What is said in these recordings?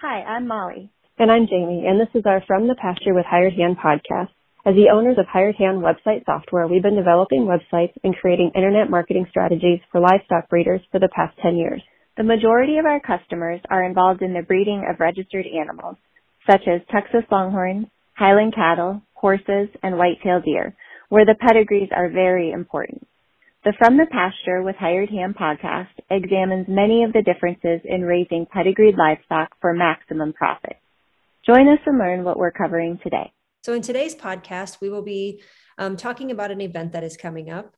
Hi, I'm Molly. And I'm Jamie, and this is our From the Pasture with Hired Hand podcast. As the owners of Hired Hand website software, we've been developing websites and creating internet marketing strategies for livestock breeders for the past 10 years. The majority of our customers are involved in the breeding of registered animals, such as Texas Longhorn, Highland cattle, horses, and white-tailed deer, where the pedigrees are very important. The From the Pasture with Hired Hand podcast examines many of the differences in raising pedigreed livestock for maximum profit. Join us and learn what we're covering today. So in today's podcast, we will be talking about an event that is coming up.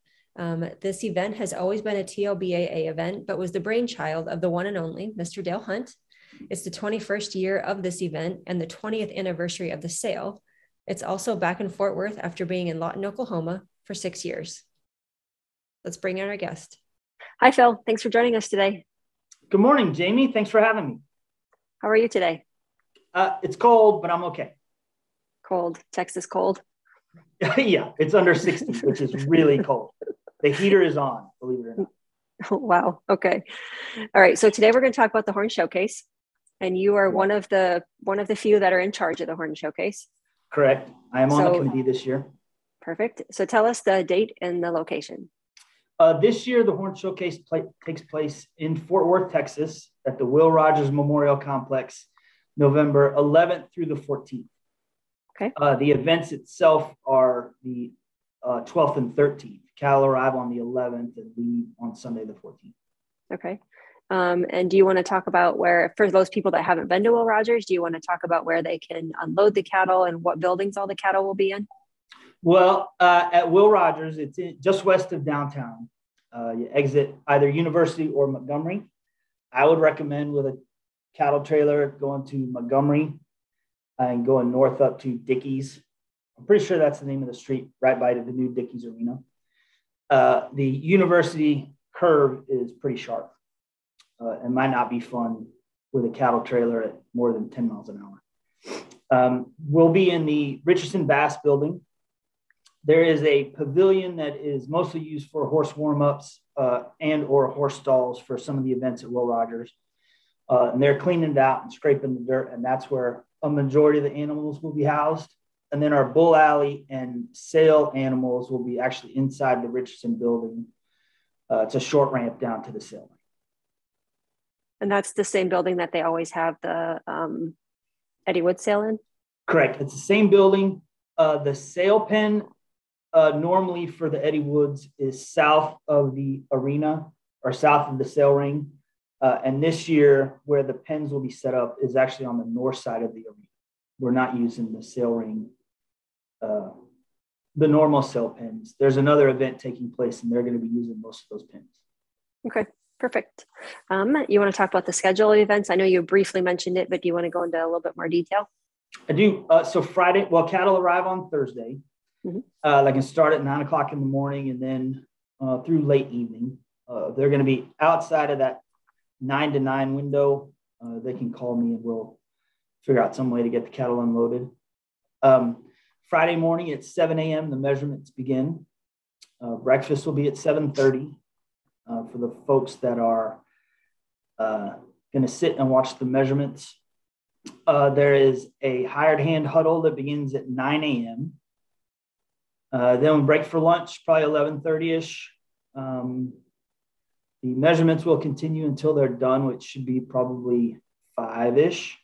This event has always been a TLBAA event, but was the brainchild of the one and only Mr. Dale Hunt. It's the 21st year of this event and the 20th anniversary of the sale. It's also back in Fort Worth after being in Lawton, Oklahoma for 6 years. Let's bring in our guest. Hi, Phil. Thanks for joining us today. Good morning, Jamie. Thanks for having me. How are you today? It's cold, but I'm okay. Cold. Texas cold? Yeah, it's under 60, which is really cold. The heater is on, believe it or not. Oh, wow. Okay. All right. So today we're going to talk about the Horn Showcase, and you are one of the few that are in charge of the Horn Showcase. Correct. I am on the committee this year. Perfect. So tell us the date and the location. This year, the Horn Showcase takes place in Fort Worth, Texas, at the Will Rogers Memorial Complex, November 11th through the 14th. Okay. The events itself are the 12th and 13th. Cattle arrive on the 11th and leave on Sunday the 14th. Okay. And do you want to talk about where, for those people that haven't been to Will Rogers, do you want to talk about where they can unload the cattle and what buildings all the cattle will be in? Well, at Will Rogers, it's just west of downtown. You exit either University or Montgomery. I would recommend with a cattle trailer going to Montgomery and going north up to Dickey's. I'm pretty sure that's the name of the street right by the new Dickey's Arena. The University curve is pretty sharp and might not be fun with a cattle trailer at more than 10 miles an hour. We'll be in the Richardson Bass building. There is a pavilion that is mostly used for horse warm-ups and or horse stalls for some of the events at Will Rogers. And they're cleaning it out and scraping the dirt, and that's where a majority of the animals will be housed. And then our bull alley and sale animals will be actually inside the Richardson building. It's a short ramp down to the sale. And that's the same building that they always have the Eddie Wood sale in? Correct. It's the same building. The sale pen normally for the Eddie Woods is south of the arena or south of the sale ring. And this year, where the pens will be set up is actually on the north side of the arena. We're not using the sale ring, the normal sale pens. There's another event taking place, and they're going to be using most of those pens. Okay, perfect. You want to talk about the schedule of events? I know you briefly mentioned it, but do you want to go into a little bit more detail? I do. So Friday, cattle arrive on Thursday. Mm-hmm. They can start at 9 o'clock in the morning and then through late evening. They're going to be outside of that 9 to 9 window. They can call me and we'll figure out some way to get the cattle unloaded. Friday morning at 7 a.m., the measurements begin. Breakfast will be at 7:30 for the folks that are going to sit and watch the measurements. There is a hired hand huddle that begins at 9 a.m. Then we break for lunch, probably 11:30-ish. The measurements will continue until they're done, which should be probably 5-ish.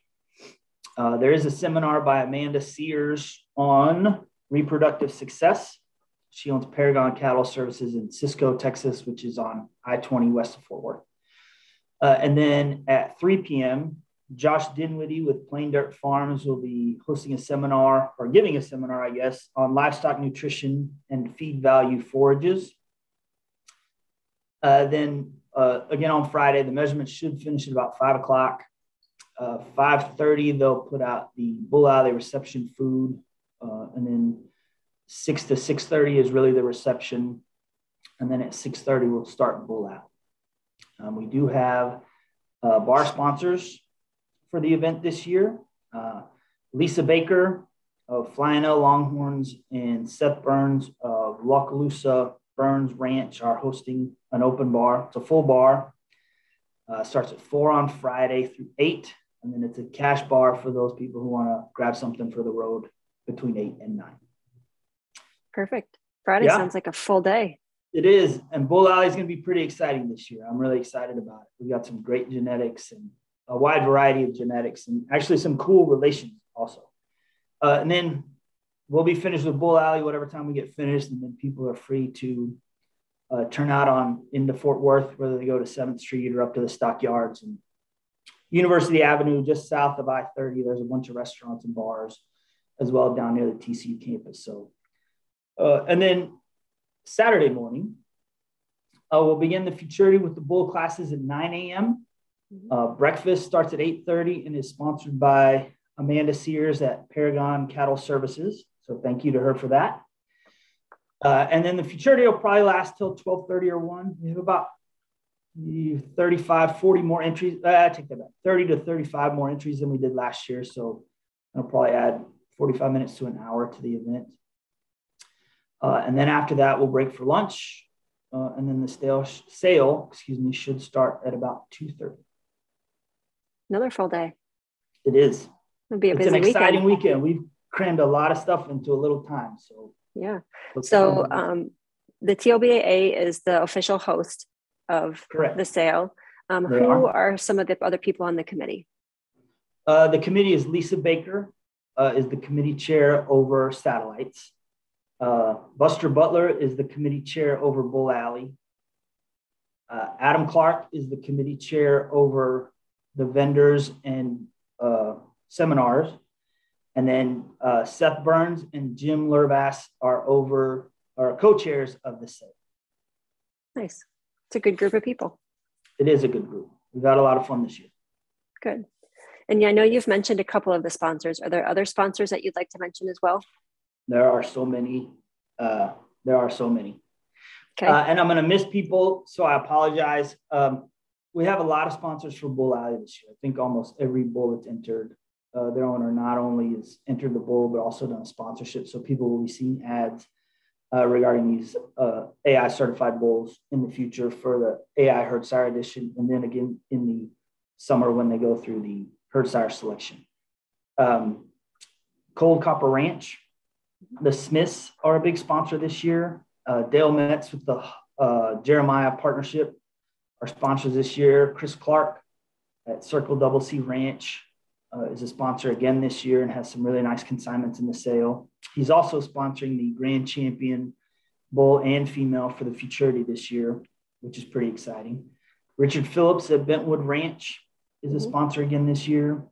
There is a seminar by Amanda Sears on reproductive success. She owns Paragon Cattle Services in Cisco, Texas, which is on I-20 west of Fort Worth. And then at 3 p.m., Josh Dinwiddie with Plain Dirt Farms will be hosting a seminar, or giving a seminar, I guess, on livestock nutrition and feed value forages. Then again on Friday, the measurements should finish at about 5 o'clock. 5:30, they'll put out the bull alley reception food. And then 6 to 6:30 is really the reception. And then at 6:30, we'll start bull out. We do have bar sponsors for the event this year. Lisa Baker of Flying L Longhorns and Seth Burns of Lockaloosa Burns Ranch are hosting an open bar. It's a full bar. Starts at 4 on Friday through 8. And then it's a cash bar for those people who want to grab something for the road between 8 and 9. Perfect. Friday sounds like a full day. It is. And Bull Alley is going to be pretty exciting this year. I'm really excited about it. We got some great genetics and a wide variety of genetics and actually some cool relations also. And then we'll be finished with Bull Alley whatever time we get finished. And then people are free to turn out into Fort Worth, whether they go to 7th Street or up to the Stockyards and University Avenue, just south of I-30. There's a bunch of restaurants and bars as well down near the TCU campus. So, and then Saturday morning, we'll begin the futurity with the bull classes at 9 a.m. Breakfast starts at 8:30 and is sponsored by Amanda Sears at Paragon Cattle Services. So thank you to her for that. And then the futurity will probably last till 12:30 or 1. We have about 35, 40 more entries. I take that back. 30 to 35 more entries than we did last year. So I'll probably add 45 minutes to an hour to the event. And then after that, we'll break for lunch. And then the sale should start at about 2:30. Another full day. It is. It'll be a busy weekend. It's an exciting weekend. We've crammed a lot of stuff into a little time. So yeah. So the TLBAA is the official host of the sale. Who are some of the other people on the committee? The committee is Lisa Baker, is the committee chair over satellites. Buster Butler is the committee chair over Bull Alley. Adam Clark is the committee chair over the vendors and seminars. And then Seth Burns and Jim Lehrbass are co-chairs of the sale. Nice. It's a good group of people. It is a good group. We've had a lot of fun this year. Good. And I know you've mentioned a couple of the sponsors. Are there other sponsors that you'd like to mention as well? There are so many. Okay. And I'm going to miss people, so I apologize. We have a lot of sponsors for Bull Alley this year. I think almost every bull that's entered, their owner not only has entered the bull, but also done a sponsorship. So people will be seeing ads regarding these AI certified bulls in the future for the AI herd sire edition. And then again in the summer when they go through the herd sire selection. Cold Copper Ranch. The Smiths are a big sponsor this year. Dale Metz with the Jeremiah partnership are sponsors this year. Chris Clark at Circle Double C Ranch is a sponsor again this year and has some really nice consignments in the sale. He's also sponsoring the Grand Champion bull and female for the futurity this year, which is pretty exciting. Richard Phillips at Bentwood Ranch is a sponsor again this year.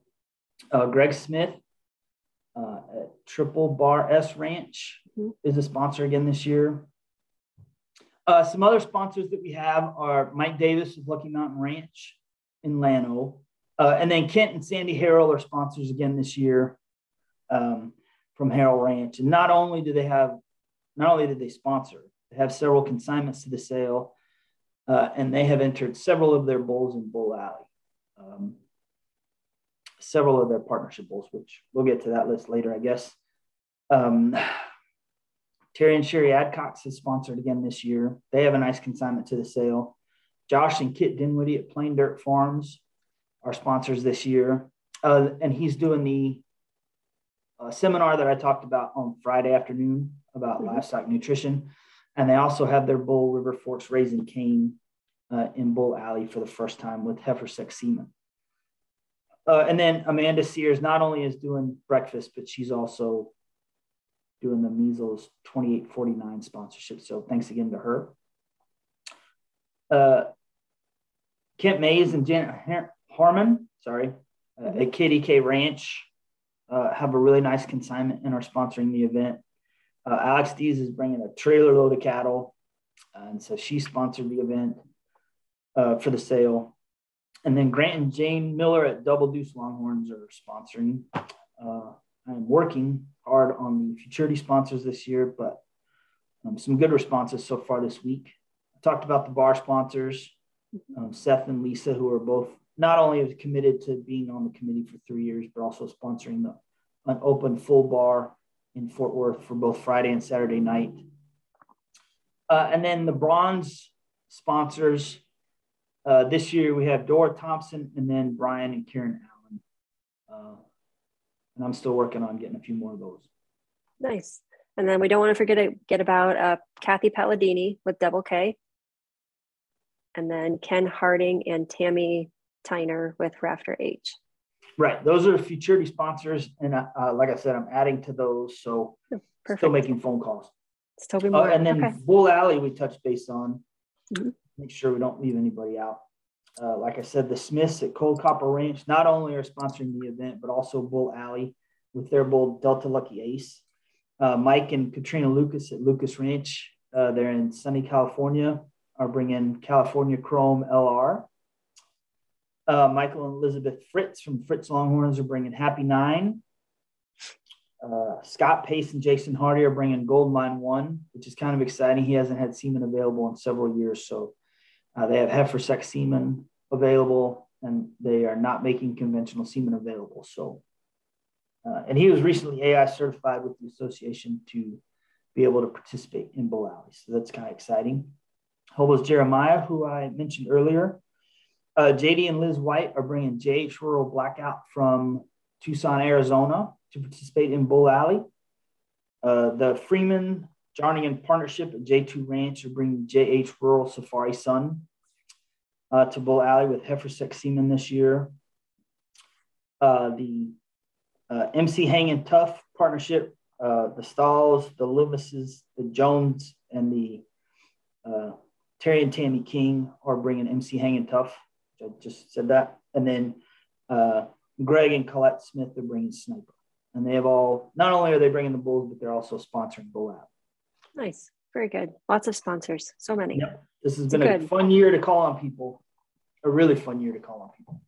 Greg Smith at Triple Bar S Ranch is a sponsor again this year. Some other sponsors that we have are Mike Davis of Lucky Mountain Ranch in Llano. And then Kent and Sandy Harrell are sponsors again this year from Harrell Ranch. And not only did they sponsor, they have several consignments to the sale, and they have entered several of their bulls in Bull Alley. Several of their partnership bulls, which we'll get to that list later, I guess. Terry and Sherry Adcox is sponsored again this year. They have a nice consignment to the sale. Josh and Kit Dinwiddie at Plain Dirt Farms are sponsors this year. And he's doing the seminar that I talked about on Friday afternoon about livestock nutrition. And they also have their bull River Forks Raising Cane in Bull Alley for the first time with heifer sex semen. And then Amanda Sears not only is doing breakfast, but she's also doing the measles 2849 sponsorship. So thanks again to her. Kent Mays and Janet Harmon, at KDK Ranch have a really nice consignment and are sponsoring the event. Alex Dees is bringing a trailer load of cattle. And so she sponsored the event for the sale. And then Grant and Jane Miller at Double Deuce Longhorns are sponsoring. I'm working hard on the futurity sponsors this year, but some good responses so far this week. I talked about the bar sponsors, Seth and Lisa, who are both not only committed to being on the committee for 3 years, but also sponsoring an open full bar in Fort Worth for both Friday and Saturday night. And then the bronze sponsors, this year we have Dora Thompson and then Brian and Karen And I'm still working on getting a few more of those. Nice. And then we don't want to forget about Kathy Palladini with Double K. And then Ken Harding and Tammy Tyner with Rafter H. Right. Those are futurity sponsors. And like I said, I'm adding to those. So still making phone calls. Still be more. And then Bull Alley, we touched base on. Make sure we don't leave anybody out. Like I said, the Smiths at Cold Copper Ranch not only are sponsoring the event, but also Bull Alley with their bull Delta Lucky Ace. Mike and Katrina Lucas at Lucas Ranch, they're in sunny California, are bringing California Chrome LR. Michael and Elizabeth Fritz from Fritz Longhorns are bringing Happy 9. Scott Pace and Jason Hardy are bringing Goldmine 1, which is kind of exciting. He hasn't had semen available in several years, so they have heifer sex semen available, and they are not making conventional semen available. So, and he was recently AI certified with the association to be able to participate in Bull Alley. So that's kind of exciting. Hobo's Jeremiah, who I mentioned earlier. JD and Liz White are bringing JH Rural Blackout from Tucson, Arizona to participate in Bull Alley. The Freeman Jarnigan Partnership at J2 Ranch are bringing JH Rural Safari Sun to Bull Alley with heifer sex semen this year. The MC Hangin' Tough Partnership, the Stalls, the Lewises, the Jones, and the Terry and Tammy King are bringing MC Hangin' Tough. I just said that. And then Greg and Colette Smith are bringing Sniper. And they have all, not only are they bringing the bulls, but they're also sponsoring Bull Alley. Nice. Very good. Lots of sponsors. So many. Yep. This has been a fun year to call on people. A really fun year to call on people.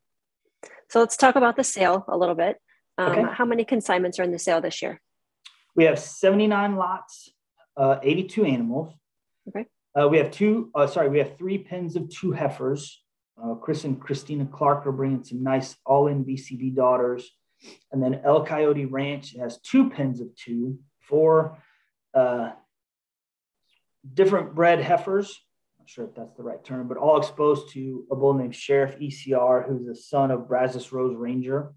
So let's talk about the sale a little bit. Okay. How many consignments are in the sale this year? We have 79 lots, 82 animals. Okay. We have 3 pens of 2 heifers. Chris and Christina Clark are bringing some nice all-in VCB daughters. And then El Coyote Ranch has 2 pens of 2, 4 different bred heifers. Not sure if that's the right term, but all exposed to a bull named Sheriff ECR, who's the son of Brazos Rose Ranger.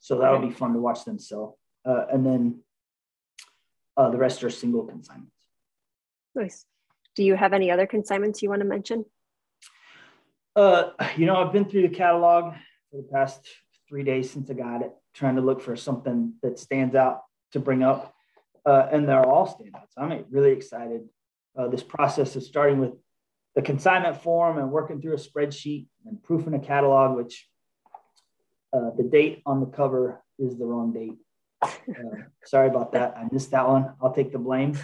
So that'll be fun to watch them sell. And then the rest are single consignments. Nice. Do you have any other consignments you want to mention? I've been through the catalog for the past 3 days since I got it, trying to look for something that stands out to bring up. And they're all standouts. I'm really excited. This process of starting with the consignment form and working through a spreadsheet and proofing a catalog, which the date on the cover is the wrong date. Sorry about that. I missed that one. I'll take the blame.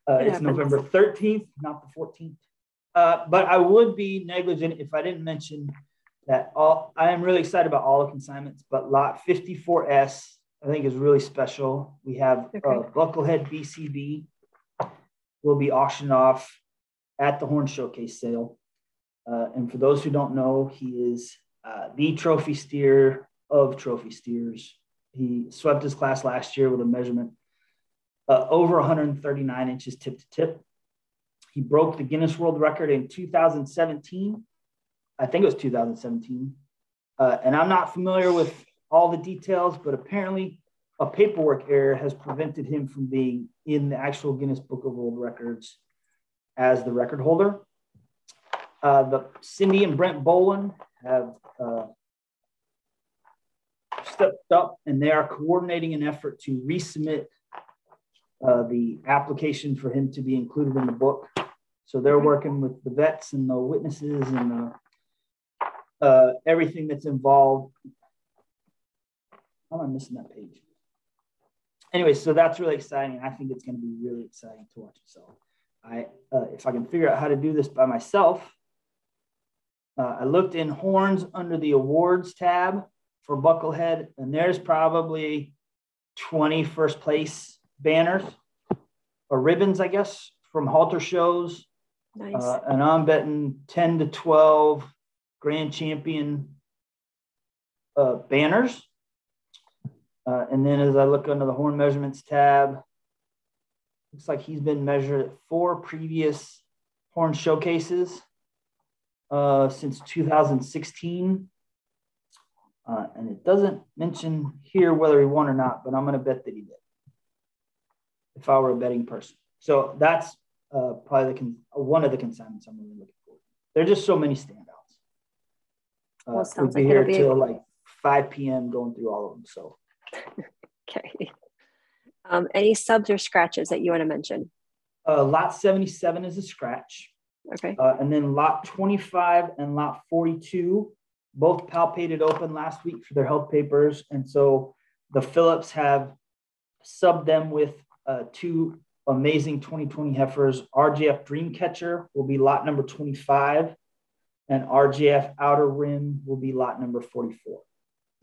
It's November 13th, not the 14th. But I would be negligent if I didn't mention that I am really excited about all the consignments, but lot 54S, I think, is really special. We have Bucklehead BCB will be auctioned off at the Horn Showcase sale. And for those who don't know, he is the trophy steer of trophy steers. He swept his class last year with a measurement over 139 inches tip to tip. He broke the Guinness World Record in 2017. I think it was 2017. And I'm not familiar with all the details, but apparently a paperwork error has prevented him from being in the actual Guinness Book of World Records as the record holder. The Cindy and Brent Boland have stepped up, and they are coordinating an effort to resubmit the application for him to be included in the book. So they're working with the vets and the witnesses and everything that's involved. How am I missing that page? Anyway, so that's really exciting. I think it's going to be really exciting to watch it. So if I can figure out how to do this by myself, I looked in horns under the awards tab for Bucklehead, and there's probably 20 first place banners or ribbons, I guess, from halter shows. Nice. And I'm betting 10 to 12 grand champion banners. And then as I look under the horn measurements tab, looks like he's been measured at 4 previous horn showcases since 2016. And it doesn't mention here whether he won or not, but I'm going to bet that he did if I were a betting person. So that's probably one of the consignments I'm really looking for. There are just so many standouts. Well, we'll be here till like 5 p.m. going through all of them. So, okay. Any subs or scratches that you want to mention? Lot 77 is a scratch. Okay. And then lot 25 and lot 42, both palpated open last week for their health papers. And so the Phillips have subbed them with 2 amazing 2020 heifers. RGF Dreamcatcher will be lot number 25, and RGF Outer Rim will be lot number 44.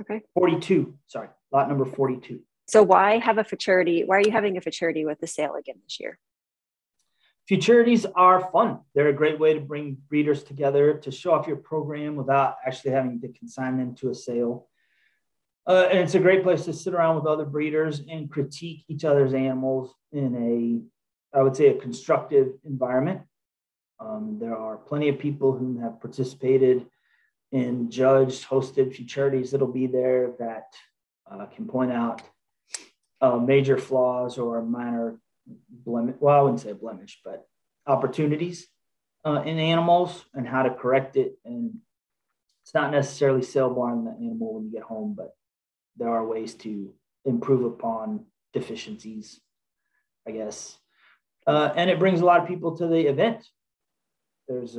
Okay. 42, sorry, lot number 42. So why have a futurity? Why are you having a futurity with the sale again this year? Futurities are fun. They're a great way to bring breeders together to show off your program without actually having to consign them to a sale. And it's a great place to sit around with other breeders and critique each other's animals in I would say, a constructive environment. There are plenty of people who have participated in judged, hosted futurities that'll be there that can point out major flaws or minor blemish. Well, I wouldn't say blemish, but opportunities in animals and how to correct it. And it's not necessarily saleable on the animal when you get home, but there are ways to improve upon deficiencies, I guess. And it brings a lot of people to the event. There's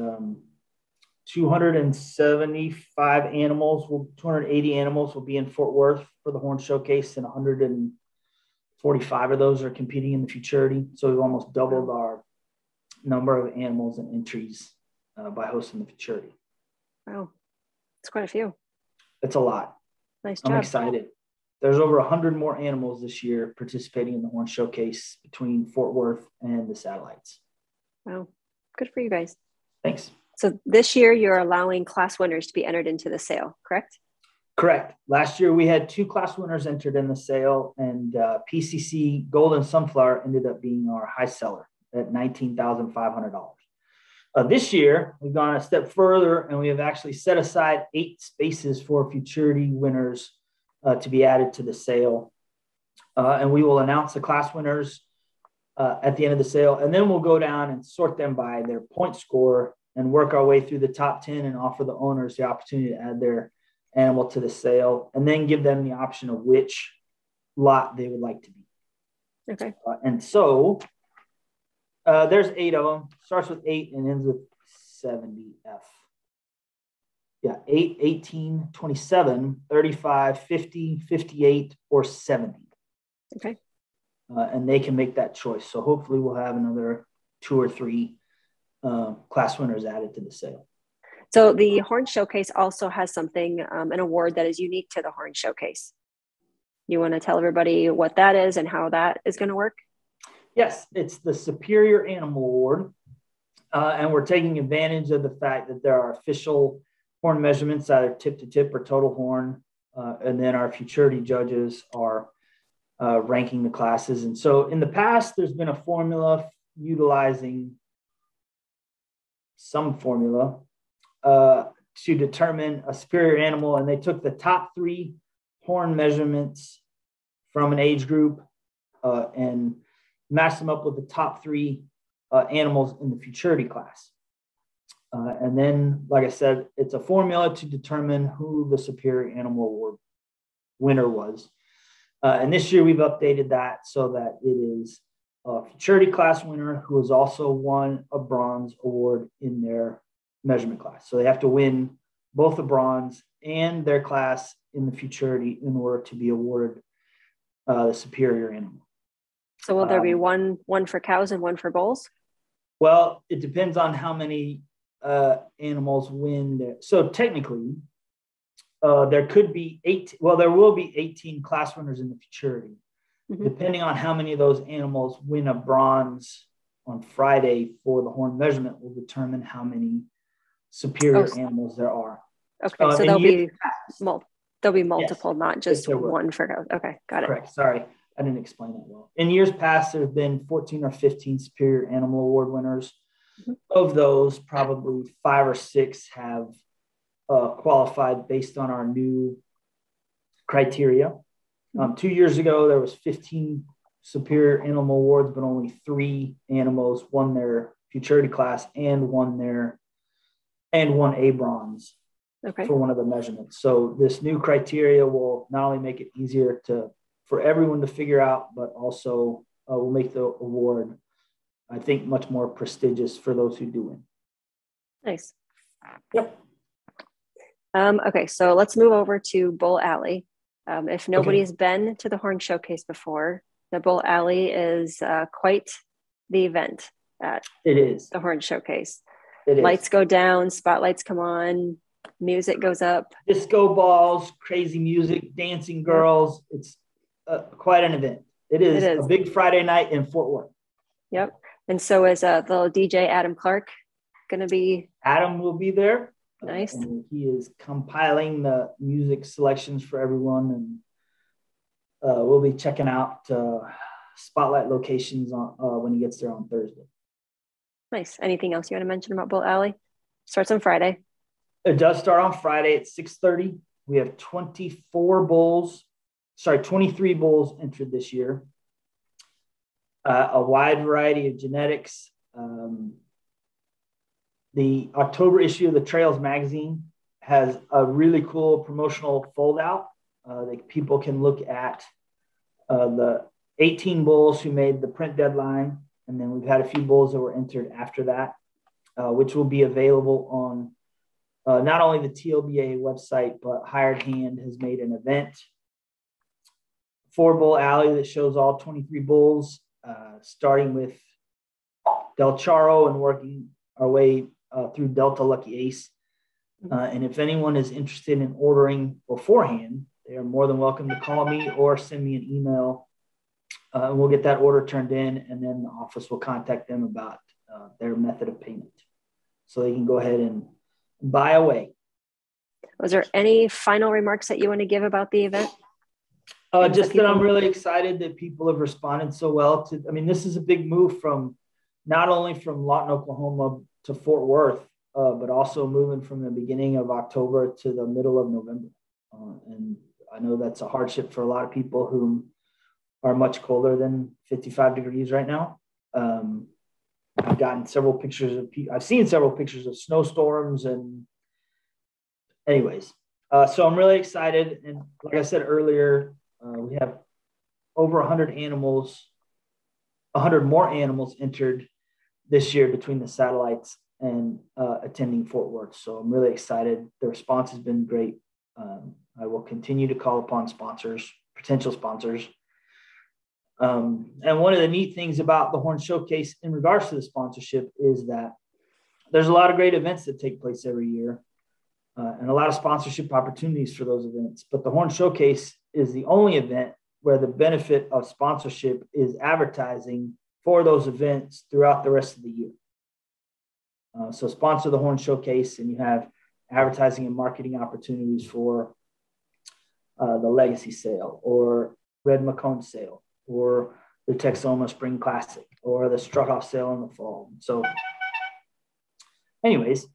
275 animals, 280 animals will be in Fort Worth for the Horn Showcase, and 145 of those are competing in the futurity. So we've almost doubled our number of animals and entries by hosting the futurity. Wow, it's quite a few. It's a lot. Nice job. I'm excited. There's over 100 more animals this year participating in the Horn Showcase between Fort Worth and the satellites. Wow, good for you guys. Thanks. So this year you're allowing class winners to be entered into the sale, correct? Correct. Last year we had 2 class winners entered in the sale, and PCC Golden Sunflower ended up being our high seller at $19,500. This year we've gone a step further, and we have actually set aside 8 spaces for futurity winners to be added to the sale. And we will announce the class winners at the end of the sale, and then we'll go down and sort them by their point score and work our way through the top 10 and offer the owners the opportunity to add their animal to the sale, and then give them the option of which lot they would like to be. Okay. And so there's 8 of them. Starts with 8 and ends with 70F. Yeah, 8, 18, 27, 35, 50, 58, or 70. Okay. And they can make that choice. So hopefully we'll have another 2 or 3 class winners added to the sale. So the Horn Showcase also has something, an award that is unique to the Horn Showcase. You want to tell everybody what that is and how that is going to work? Yes, it's the Superior Animal Award. And we're taking advantage of the fact that there are official horn measurements, either tip to tip or total horn. And then our futurity judges are ranking the classes. And so in the past, there's been a formula utilizing some formula to determine a superior animal. And they took the top 3 horn measurements from an age group and matched them up with the top 3 animals in the futurity class. And then, like I said, it's a formula to determine who the Superior Animal Award winner was. And this year we've updated that so that it is a futurity class winner who has also won a bronze award in their measurement class. So they have to win both the bronze and their class in the futurity in order to be awarded the superior animal. So will there be one for cows and one for bulls? Well, it depends on how many animals win there. So technically, there could be 8. Well, there will be 18 class winners in the futurity. Mm-hmm. Depending on how many of those animals win a bronze on Friday for the horn measurement will determine how many superior animals there are. Okay, so there'll be multiple, yes, not just one for cows. Okay, got it. Correct. Sorry, I didn't explain that well. In years past, there have been 14 or 15 superior animal award winners. Mm-hmm. Of those, probably 5 or 6 have qualified based on our new criteria. 2 years ago, there was 15 superior animal awards, but only 3 animals won their futurity class and won a bronze for one of the measurements. So this new criteria will not only make it easier for everyone to figure out, but also will make the award, I think, much more prestigious for those who do win. Nice. Yep. Okay, so let's move over to Bull Alley. If nobody's been to the Horn Showcase before, the Bull Alley is quite the event at the Horn Showcase. Lights go down, spotlights come on, music goes up. Disco balls, crazy music, dancing girls. Yep. It's quite an event. It is a big Friday night in Fort Worth. Yep. And so is the DJ Adam Clark going to be? Adam will be there. Nice. And he is compiling the music selections for everyone. And we'll be checking out spotlight locations when he gets there on Thursday. Nice. Anything else you want to mention about Bull Alley? Starts on Friday. It does start on Friday at 6:30. We have 23 bulls entered this year. A wide variety of genetics. The October issue of the Trails magazine has a really cool promotional fold-out that people can look at the 18 bulls who made the print deadline. And then we've had a few bulls that were entered after that, which will be available on not only the TLBAA website, but Hired Hand has made an event for Bull Alley that shows all 23 bulls, starting with Del Charo and working our way through Delta Lucky Ace. And if anyone is interested in ordering beforehand, they are more than welcome to call me or send me an email. And we'll get that order turned in, and then the office will contact them about their method of payment. So they can go ahead and buy away. Was there any final remarks that you want to give about the event? Just that I'm really excited that people have responded so well to, this is a big move from not only from Lawton, Oklahoma to Fort Worth, but also moving from the beginning of October to the middle of November. And I know that's a hardship for a lot of people who are much colder than 55 degrees right now. I've seen several pictures of snowstorms and anyways. So I'm really excited. And like I said earlier, we have over 100 more animals entered this year between the satellites and attending Fort Worth. So I'm really excited. The response has been great. I will continue to call upon potential sponsors. And one of the neat things about the Horn Showcase in regards to the sponsorship is that there's a lot of great events that take place every year and a lot of sponsorship opportunities for those events. But the Horn Showcase is the only event where the benefit of sponsorship is advertising for those events throughout the rest of the year. So sponsor the Horn Showcase and you have advertising and marketing opportunities for the Legacy Sale or Red McCone Sale or the Texoma Spring Classic or the Strut Off Sale in the fall. So anyways,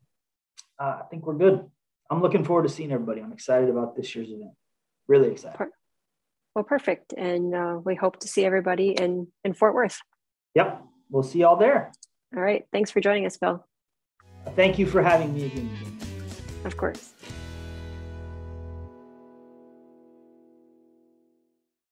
I think we're good. I'm looking forward to seeing everybody. I'm excited about this year's event. Really excited. Well, perfect. And we hope to see everybody in Fort Worth. Yep. We'll see y'all there. All right. Thanks for joining us, Phil. Thank you for having me again. Of course.